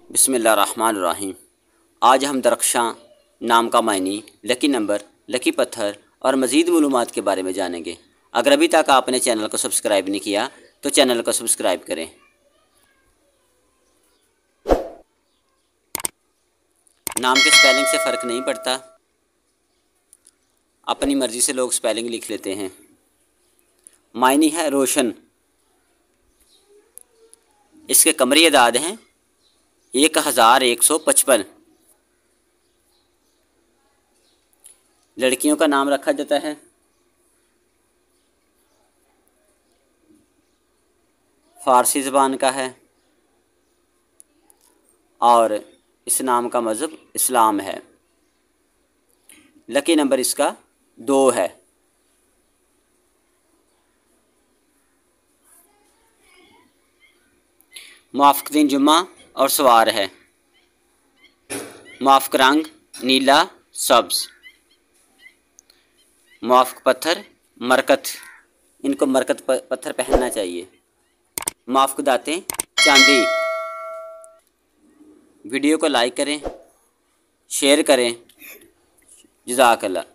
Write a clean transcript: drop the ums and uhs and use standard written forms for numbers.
بسم اللہ الرحمن الرحیم۔ آج ہم درخشاں نام کا معنی، لکی نمبر، لکی پتھر اور مزید معلومات کے بارے میں جانیں گے۔ اگر ابھی تک آپ نے چینل کو سبسکرائب نہیں کیا تو چینل کو سبسکرائب کریں۔ نام کے سپیلنگ سے فرق نہیں پڑتا، اپنی مرضی سے لوگ سپیلنگ لکھ لیتے ہیں۔ معنی ہے روشن۔ اس کے قمری اعداد ہیں 1155۔ لڑکیوں کا نام رکھا جاتا ہے فارسی زبان کا ہے اور اس نام کا مذہب اسلام ہے۔ لکی نمبر اس کا 2 ہے۔ موافق دن جمعہ اور سوار ہے۔ موافق رنگ نیلا سبز۔ موافق پتھر مرکت، ان کو مرکت پتھر پہننا چاہیے۔ موافق دھاتیں چاندی۔ ویڈیو کو لائک کریں، شیئر کریں۔ جزاک اللہ۔